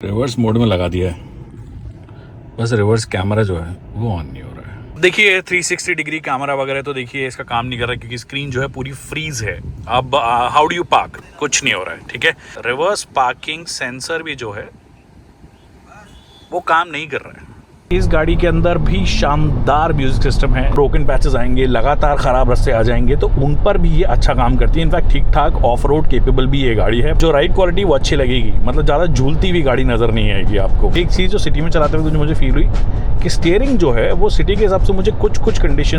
Reverse mode में लगा दिया है, बस रिवर्स कैमरा जो है वो ऑन नहीं हो रहा है। देखिए 360 डिग्री कैमरा वगैरह तो देखिए इसका काम नहीं कर रहा क्योंकि स्क्रीन जो है पूरी फ्रीज है। अब हाउ डू यू पार्क, कुछ नहीं हो रहा है। ठीक है, रिवर्स पार्किंग सेंसर भी जो है वो काम नहीं कर रहा है। इस गाड़ी के अंदर भी शानदार म्यूजिक सिस्टम है। ब्रोकन पैचेस आएंगे, लगातार खराब रास्ते आ जाएंगे तो उन पर भी ये अच्छा काम करती है। इनफैक्ट ठीक ठाक ऑफ रोड केपेबल भी ये गाड़ी है। जो राइड क्वालिटी वो अच्छी लगेगी, मतलब ज़्यादा झूलती हुई गाड़ी नजर नहीं आएगी आपको। एक चीज़ जो सिटी में चलाते हुए मुझे फील हुई कि स्टीयरिंग जो है वो सिटी के हिसाब से मुझे कुछ कंडीशन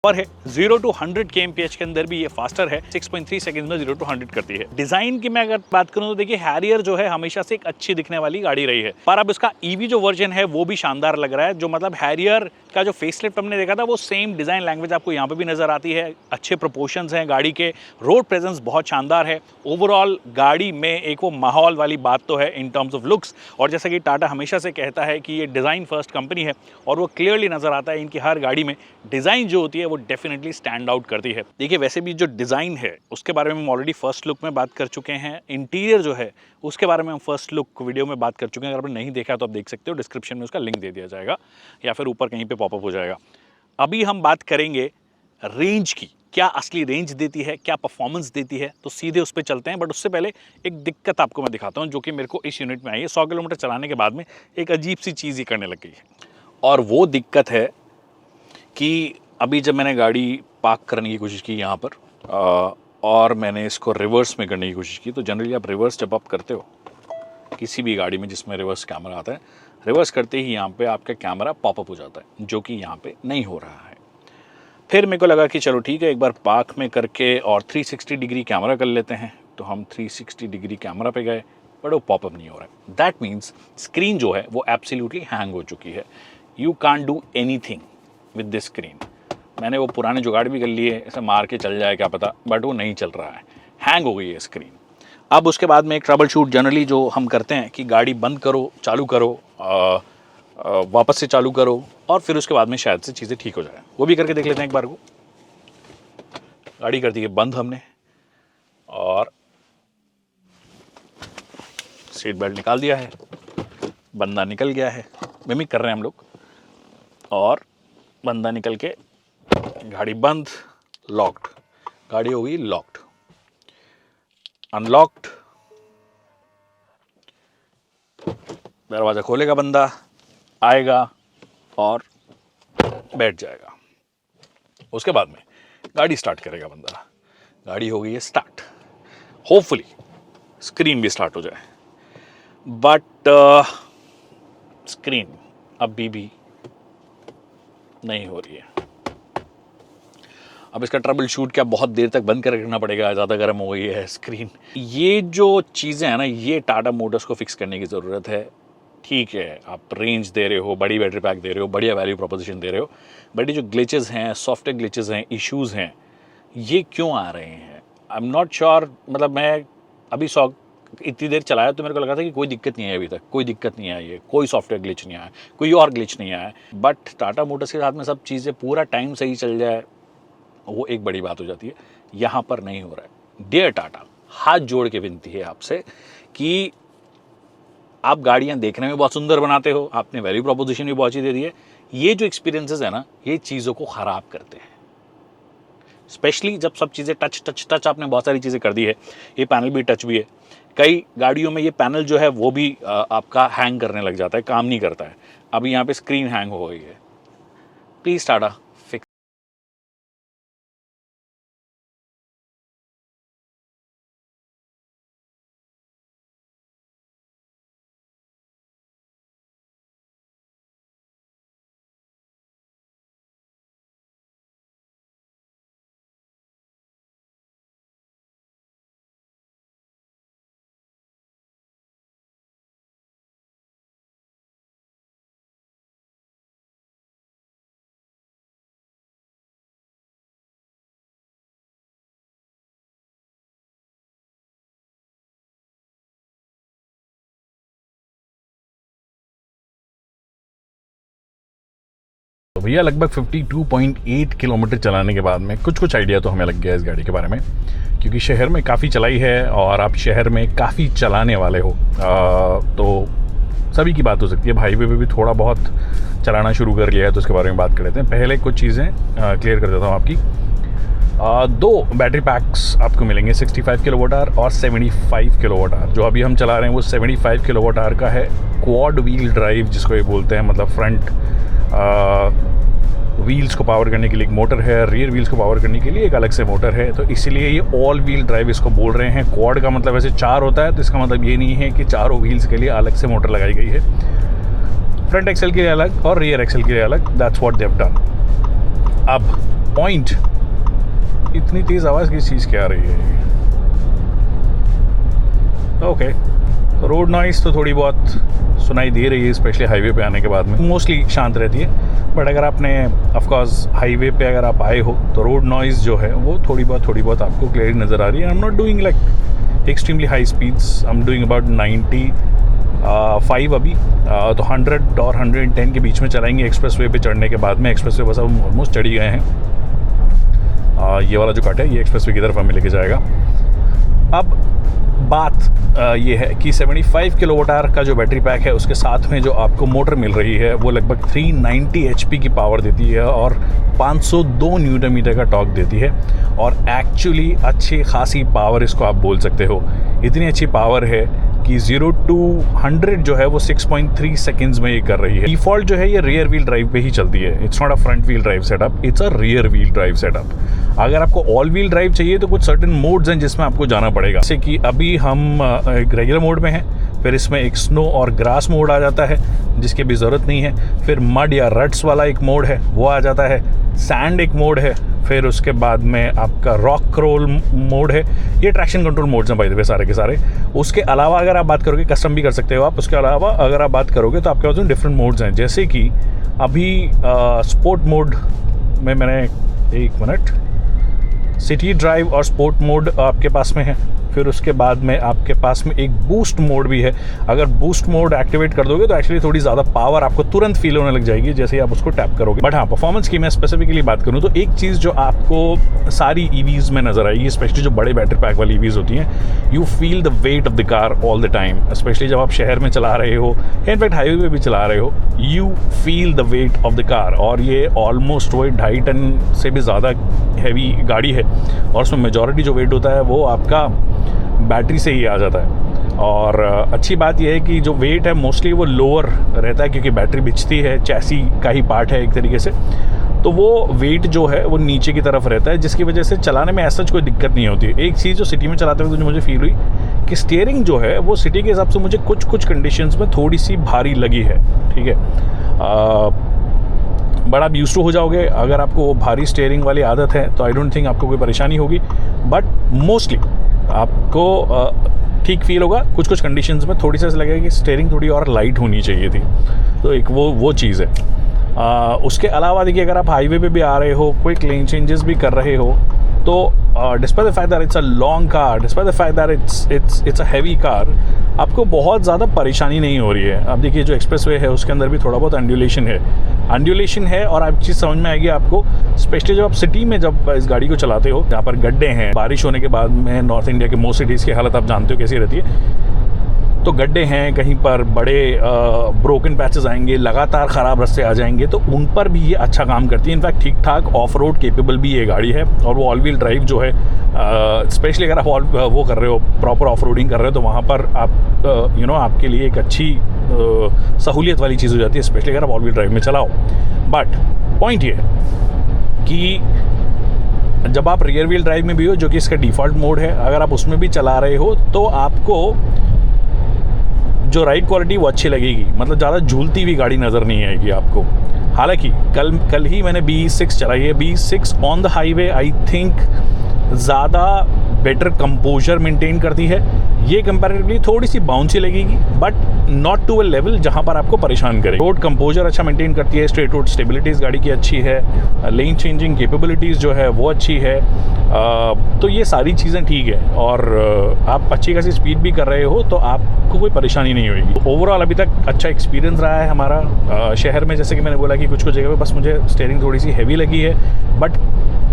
और है 0 to 100 kmph के अंदर भी ये फास्टर है। 6.3 सेकंड में 0 to 100 करती है। डिजाइन की मैं अगर बात करूं तो देखिए हैरियर जो है हमेशा से एक अच्छी दिखने वाली गाड़ी रही है, पर अब इसका ईवी जो वर्जन है वो भी शानदार लग रहा है। जो मतलब हैरियर का जो फेसलिफ्ट हमने देखा था वो सेम डिजाइन लैंग्वेज आपको यहाँ पे भी नजर आती है। अच्छे प्रोपोर्शंस हैं गाड़ी के, रोड प्रेजेंस बहुत शानदार है। ओवरऑल गाड़ी में एक वो माहौल वाली बात तो है इन टर्म्स ऑफ लुक्स, और जैसा कि टाटा हमेशा से कहता है कि ये डिज़ाइन फर्स्ट कंपनी है और वो क्लियरली नज़र आता है इनकी हर गाड़ी में। डिज़ाइन जो होती है वो डेफिनेटली स्टैंड आउट करती है। देखिए वैसे भी जो डिज़ाइन है उसके बारे में हम ऑलरेडी फर्स्ट लुक में बात कर चुके हैं। इंटीरियर जो है उसके बारे में हम फर्स्ट लुक वीडियो में बात कर चुके हैं। अगर आपने नहीं देखा तो आप देख सकते हो, डिस्क्रिप्शन में उसका लिंक दे दिया जाएगा या फिर ऊपर कहीं पे पॉपअप हो जाएगा। अभी हम बात करेंगे रेंज की, क्या असली रेंज देती है, क्या परफॉर्मेंस देती है, तो सीधे उस पर चलते हैं। बट उससे पहले एक दिक्कत आपको मैं दिखाता हूँ जो कि मेरे को इस यूनिट में आई है। 100 किलोमीटर चलाने के बाद में एक अजीब सी चीज़ ही करने लग गई है, और वो दिक्कत है कि अभी जब मैंने गाड़ी पार्क करने की कोशिश की यहाँ पर और मैंने इसको रिवर्स में करने की कोशिश की, तो जनरली आप रिवर्स जब आप करते हो किसी भी गाड़ी में जिसमें रिवर्स कैमरा आता है, रिवर्स करते ही यहाँ पे आपका कैमरा पॉपअप हो जाता है, जो कि यहाँ पे नहीं हो रहा है। फिर मेरे को लगा कि चलो ठीक है, एक बार पार्क में करके और 360 डिग्री कैमरा कर लेते हैं। तो हम 360 डिग्री कैमरा पे गए, बट वो पॉपअप नहीं हो रहा है। दैट मीन्स स्क्रीन जो है वो एब्सोल्युटली हैंग हो चुकी है। You can't do anything with this screen. मैंने वो पुराने जुगाड़ भी कर लिए, इसे मार के चल जाए क्या पता, बट वो नहीं चल रहा है, हैंग हो गई है स्क्रीन। अब उसके बाद में एक ट्रबल शूट जनरली जो हम करते हैं कि गाड़ी बंद करो, चालू करो, वापस से चालू करो, और फिर उसके बाद में शायद से चीज़ें ठीक हो जाए। वो भी करके देख लेते हैं एक बार को। गाड़ी कर दी है बंद हमने, और सीट बेल्ट निकाल दिया है, बंदा निकल गया है। मिमिक कर रहे हैं हम लोग, और बंदा निकल के गाड़ी बंद, लॉक्ड, गाड़ी हो गई लॉक्ड, अनलॉक्ड। दरवाजा खोलेगा बंदा, आएगा और बैठ जाएगा। उसके बाद में गाड़ी स्टार्ट करेगा बंदा। गाड़ी हो गई है स्टार्ट, होपफुली स्क्रीन भी स्टार्ट हो जाए, बट स्क्रीन अभी भी नहीं हो रही है। अब इसका ट्रबल शूट क्या बहुत देर तक बंद कर रखना पड़ेगा, ज़्यादा गर्म हो गई है स्क्रीन। ये जो चीज़ें हैं ना, ये टाटा मोटर्स को फिक्स करने की ज़रूरत है। ठीक है, आप रेंज दे रहे हो, बड़ी बैटरी पैक दे रहे हो, बढ़िया वैल्यू प्रोपोजिशन दे रहे हो, बट ये जो ग्लिचेस हैं, सॉफ्टवेयर ग्लिचेस हैं, इश्यूज़ हैं, ये क्यों आ रहे हैं? I am not sure. मतलब मैं अभी इतनी देर चलाया तो मेरे को लगा था कि कोई दिक्कत नहीं है, अभी तक कोई दिक्कत नहीं आई है, कोई सॉफ्टवेयर ग्लिच नहीं आया, कोई और ग्लिच नहीं आया। बट टाटा मोटर्स के साथ में सब चीज़ें पूरा टाइम सही चल जाए, वो एक बड़ी बात हो जाती है। यहाँ पर नहीं हो रहा है। डियर टाटा, हाथ जोड़ के विनती है आपसे कि आप गाड़ियाँ देखने में बहुत सुंदर बनाते हो, आपने वैल्यू प्रोपोजिशन भी बहुत अच्छी दे दी है, ये जो एक्सपीरियंसेस है ना, ये चीज़ों को ख़राब करते हैं। स्पेशली जब सब चीज़ें टच आपने बहुत सारी चीज़ें कर दी है, ये पैनल भी टच भी है। कई गाड़ियों में ये पैनल जो है वो भी आपका हैंग करने लग जाता है, काम नहीं करता है। अभी यहाँ पे स्क्रीन हैंग हो गई है। Please Tata fix. तो भैया लगभग 52.8 किलोमीटर चलाने के बाद में कुछ आइडिया तो हमें लग गया इस गाड़ी के बारे में, क्योंकि शहर में काफ़ी चलाई है और आप शहर में काफ़ी चलाने वाले हो, तो सभी की बात हो सकती है। हाईवे पे भी थोड़ा बहुत चलाना शुरू कर लिया है, तो उसके बारे में बात कर लेते हैं। पहले कुछ चीज़ें क्लियर कर देता हूँ आपकी। दो बैटरी पैक्स आपको मिलेंगे, 65 किलोवाट आवर और 75 किलोवाट आवर। जो अभी हम चला रहे हैं वो 75 किलोवाट आवर का है, क्वाड व्हील ड्राइव जिसको ये बोलते हैं, मतलब फ्रंट व्हील्स को पावर करने के लिए एक मोटर है, रियर व्हील्स को पावर करने के लिए एक अलग से मोटर है, तो इसलिए ये ऑल व्हील ड्राइव इसको बोल रहे हैं। क्वाड का मतलब वैसे 4 होता है, तो इसका मतलब ये नहीं है कि चारों व्हील्स के लिए अलग से मोटर लगाई गई है। फ्रंट एक्सेल के लिए अलग और रियर एक्सेल के लिए अलग, that's what they have done. अब पॉइंट, इतनी तेज़ आवाज़ किस चीज़ की आ रही है? ओके, तो रोड नॉइस तो थोड़ी बहुत सुनाई दे रही है, स्पेशली हाईवे पे आने के बाद में। मोस्टली शांत रहती है, बट अगर आपने ऑफ कोर्स हाईवे पे अगर आप आए हो तो रोड नॉइस जो है वो थोड़ी बहुत आपको क्लियरली नज़र आ रही है। I am not doing like extremely high speeds, I am doing about 95 अभी, तो 100 और 110 के बीच में चलाएंगे एक्सप्रेस वे पे चढ़ने के बाद में। एक्सप्रेस वे बस हम ऑलमोस्ट चढ़ ही गए हैं। ये वाला जो कट है ये एक्सप्रेस वे की तरफ हमें लेके जाएगा। अब बात ये है कि 75 किलोवाट आवर का जो बैटरी पैक है उसके साथ में जो आपको मोटर मिल रही है वो लगभग 390 HP की पावर देती है और 502 न्यूटन मीटर का टॉर्क देती है, और एक्चुअली अच्छी खासी पावर इसको आप बोल सकते हो। इतनी अच्छी पावर है कि 0 to 100 जो है वो 6.3 सेकेंड्स में ये कर रही है। डिफ़ॉल्ट जो है ये रियर व्हील ड्राइव पे ही चलती है, it's not a front wheel drive setup, it's a rear wheel drive setup. अगर आपको ऑल व्हील ड्राइव चाहिए तो कुछ सर्टेन मोड्स हैं जिसमें आपको जाना पड़ेगा, जैसे कि अभी हम एक रेगुलर मोड में हैं, फिर इसमें एक स्नो और ग्रास मोड आ जाता है जिसकी भी ज़रूरत नहीं है, फिर मड या रट्स वाला एक मोड है वो आ जाता है, सैंड एक मोड है, फिर उसके बाद में आपका रॉक क्रोल मोड है। ये ट्रैक्शन कंट्रोल मोड्स हैं बाय द वे सारे के सारे। उसके अलावा अगर आप बात करोगे, कस्टम भी कर सकते हो आप। उसके अलावा अगर आप बात करोगे तो आपके पास डिफरेंट मोड्स हैं, जैसे कि अभी स्पोर्ट मोड में मैंने, एक मिनट, सिटी ड्राइव और स्पोर्ट मोड आपके पास में है। फिर उसके बाद में आपके पास में एक बूस्ट मोड भी है। अगर बूस्ट मोड एक्टिवेट कर दोगे तो एक्चुअली थोड़ी ज़्यादा पावर आपको तुरंत फील होने लग जाएगी जैसे ही आप उसको टैप करोगे। बट हाँ, परफॉर्मेंस की मैं स्पेसिफिकली बात करूँ तो एक चीज़ जो आपको सारी ईवीज़ में नज़र आएगी, स्पेशली जो बड़े बैटरी पैक वाली ईवीज़ होती हैं, you feel the weight of the car all the time. Specially जब आप शहर में चला रहे हो, इनफैक्ट हाईवे पे भी चला रहे हो, you feel the weight of the car. और ये ऑलमोस्ट वही 2.5 टन से भी ज़्यादा हैवी गाड़ी है, और उसमें मेजॉरिटी जो वेट होता है वो आपका बैटरी से ही आ जाता है। और अच्छी बात यह है कि जो वेट है मोस्टली वो लोअर रहता है, क्योंकि बैटरी बिछती है, चैसी का ही पार्ट है एक तरीके से, तो वो वेट जो है वो नीचे की तरफ रहता है, जिसकी वजह से चलाने में ऐसा कोई दिक्कत नहीं होती। एक चीज़ जो सिटी में चलाते हुए जो मुझे फील हुई कि स्टीयरिंग जो है वो सिटी के हिसाब से मुझे कुछ कंडीशंस में थोड़ी सी भारी लगी है। ठीक है, बट आप यूज़ टू हो जाओगे। अगर आपको भारी स्टीयरिंग वाली आदत है तो आई डोंट थिंक आपको कोई परेशानी होगी, बट मोस्टली आपको ठीक फील होगा। कुछ कंडीशंस में थोड़ी सा ऐसा लगेगा कि स्टीयरिंग थोड़ी और लाइट होनी चाहिए थी, तो एक वो चीज़ है। उसके अलावा देखिए, अगर आप हाईवे पे भी आ रहे हो, क्विक लेन चेंजेस भी कर रहे हो, तो despite the fact that it's a long car, despite the fact that it's a heavy car, आपको बहुत ज़्यादा परेशानी नहीं हो रही है। अब देखिए, जो एक्सप्रेस वे है उसके अंदर भी थोड़ा बहुत अंडुलेशन है और आप चीज़ समझ में आएगी आपको, स्पेशली जब आप सिटी में जब इस गाड़ी को चलाते हो, जहाँ पर गड्ढे हैं, बारिश होने के बाद में नॉर्थ इंडिया के मोस्ट सिटीज़ की हालत आप जानते हो कैसी रहती है। तो गड्ढे हैं, कहीं पर बड़े ब्रोकन पैचेस आएंगे, लगातार ख़राब रास्ते आ जाएंगे, तो उन पर भी ये अच्छा काम करती है। इनफैक्ट ठीक ठाक ऑफ रोड केपेबल भी ये गाड़ी है। और वो ऑल व्हील ड्राइव जो है, स्पेशली अगर आप वो कर रहे हो, प्रॉपर ऑफ रोडिंग कर रहे हो, तो वहाँ पर आप आपके लिए एक अच्छी सहूलियत वाली चीज़ हो जाती है, स्पेशली अगर आप ऑल व्हील ड्राइव में चलाओ। बट पॉइंट ये है कि जब आप रियर व्हील ड्राइव में भी हो, जो कि इसका डिफ़ॉल्ट मोड है, अगर आप उसमें भी चला रहे हो तो आपको जो राइड क्वालिटी वो अच्छी लगेगी। मतलब ज़्यादा झूलती हुई गाड़ी नज़र नहीं आएगी आपको। हालांकि कल ही मैंने BE6 चलाई है। BE6 on the highway I think ज़्यादा बेटर कंपोजर मेंटेन करती है। ये कंपैरेटिवली थोड़ी सी बाउंसी लगेगी, but not to a level जहाँ पर आपको परेशान करे। रोड कंपोजर अच्छा मेंटेन करती है, स्ट्रेट रोड स्टेबिलिटीज़ गाड़ी की अच्छी है, लेन चेंजिंग कैपेबिलिटीज़ जो है वो अच्छी है। तो ये सारी चीज़ें ठीक है, और आप अच्छी खासी स्पीड भी कर रहे हो तो आपको कोई परेशानी नहीं होगी। ओवरऑल अभी तक अच्छा एक्सपीरियंस रहा है हमारा। शहर में जैसे कि मैंने बोला कि कुछ जगह पे बस मुझे स्टीयरिंग थोड़ी सी हैवी लगी है, बट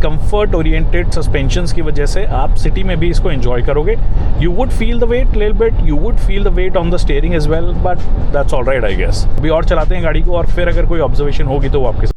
कंफर्ट ओरिएंटेड सस्पेंशंस की वजह से आप सिटी में भी इसको एंजॉय करोगे। You would feel the weight little bit, you would feel the weight on the steering as well, but that's all right I guess. अभी और चलाते हैं गाड़ी को, और फिर अगर कोई ऑब्जर्वेशन होगी तो वो आपके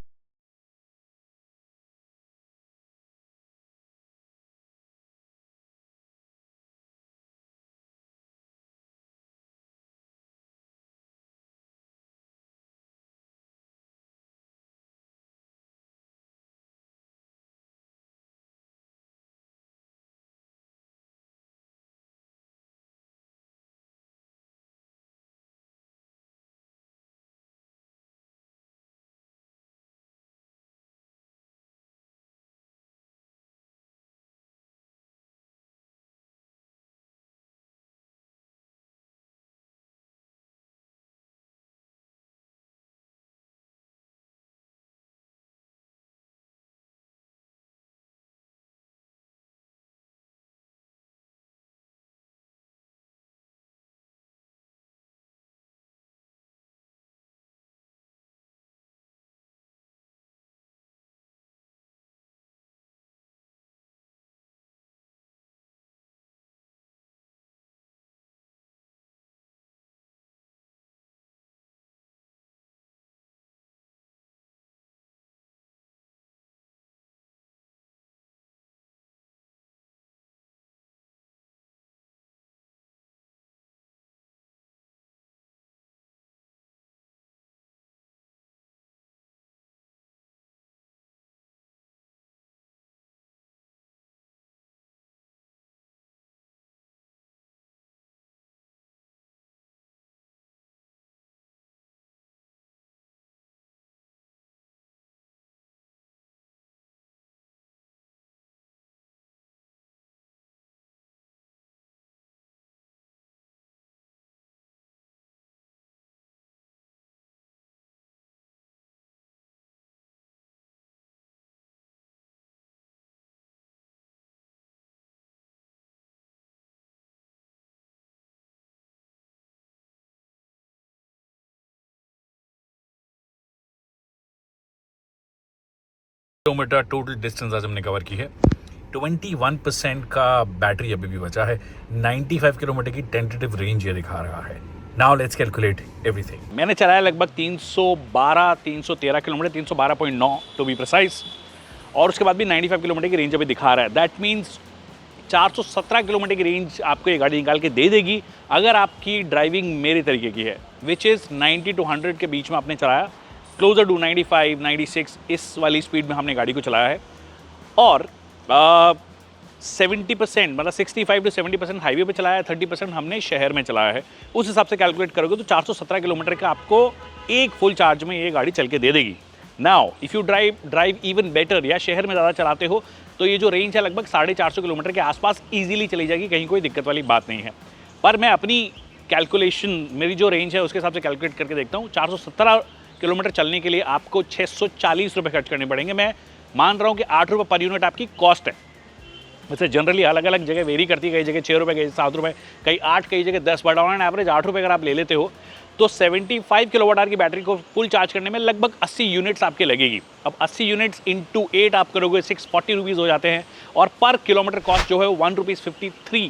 किलोमीटर टोटल डिस्टेंस आज हमने कवर की है। 21% का बैटरी अभी भी बचा है। 95 किलोमीटर की टेंटेटिव रेंज ये दिखा रहा है। Now let's calculate everything. मैंने चलाया लगभग 313 किलोमीटर, 312.9 टू बी प्रिसाइज, और उसके बाद भी 95 किलोमीटर की रेंज अभी दिखा रहा है। दैट मीन्स 417 किलोमीटर की रेंज आपको ये गाड़ी निकाल के दे देगी अगर आपकी ड्राइविंग मेरे तरीके की है, विच इज़ 90 to 100 के बीच में आपने चलाया, क्लोजर टू 95, 96 इस वाली स्पीड में हमने गाड़ी को चलाया है। और 70% मतलब 65 to 70% हाईवे पे चलाया है, 30% हमने शहर में चलाया है। उस हिसाब से कैलकुलेट करोगे तो 417 किलोमीटर का आपको एक फुल चार्ज में ये गाड़ी चल के दे देगी। Now if you drive even better, या शहर में ज़्यादा चलाते हो, तो ये जो रेंज है लगभग 450 किलोमीटर के आसपास ईजिली चली जाएगी, कहीं कोई दिक्कत वाली बात नहीं है। पर मैं अपनी कैलकुलेशन, मेरी जो रेंज है उसके हिसाब से कैलकुलेट करके देखता हूँ। 417 किलोमीटर चलने के लिए आपको 640 रुपये खर्च करने पड़ेंगे। मैं मान रहा हूँ कि 8 रुपये पर यूनिट आपकी कॉस्ट है। वैसे जनरली अलग अलग जगह वेरी करती है, कई जगह 6 रुपये, कई 7 रुपये, कई 8, कई जगह 10, बट ऑन एवरेज 8 रुपये अगर आप ले लेते हो तो 75 किलोवाट आवर की बैटरी को फुल चार्ज करने में लगभग 80 यूनिट्स आपके लगेगी। अब 80 यूनिट्स इंटू 8 आप करोगे 640 रुपीज़ हो जाते हैं, और पर किलोमीटर कॉस्ट जो है 1 रुपीज़ 53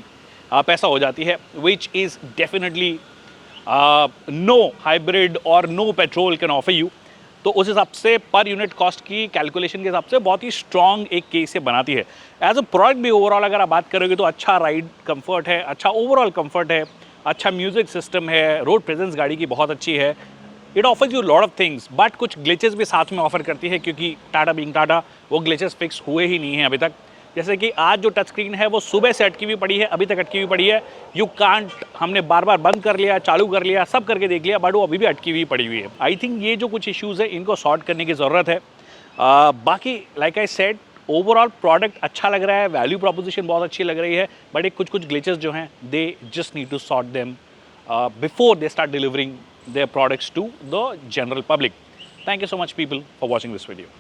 पैसा हो जाती है, which is definitely no hybrid और no petrol can offer you, तो उस हिसाब से पर यूनिट कॉस्ट की कैलकुलेशन के हिसाब से बहुत ही स्ट्रॉन्ग एक केस ये बनाती है। एज अ प्रोडक्ट भी ओवरऑल अगर आप बात करोगे तो अच्छा राइड कंफर्ट है, अच्छा ओवरऑल कंफर्ट है, अच्छा म्यूजिक सिस्टम है, रोड प्रेजेंस गाड़ी की बहुत अच्छी है। It offers you lot of things, but कुछ ग्लिचेस भी साथ में ऑफर करती है, क्योंकि टाटा बीइंग टाटा वो ग्लिचेस फिक्स हुए ही नहीं हैं अभी तक। जैसे कि आज जो टच स्क्रीन है वो सुबह से अटकी हुई पड़ी है, अभी तक अटकी हुई पड़ी है। यू कांट, हमने बार बार बंद कर लिया, चालू कर लिया, सब करके देख लिया, बट वो अभी भी अटकी हुई पड़ी हुई है। आई थिंक ये जो कुछ इश्यूज़ है इनको सॉर्ट करने की ज़रूरत है। बाकी like I said, overall product अच्छा लग रहा है, वैल्यू प्रोपोजिशन बहुत अच्छी लग रही है, बट एक कुछ ग्लिचेस जो हैं they just need to sort them before they start delivering their products to the general public. Thank you so much people for watching this video.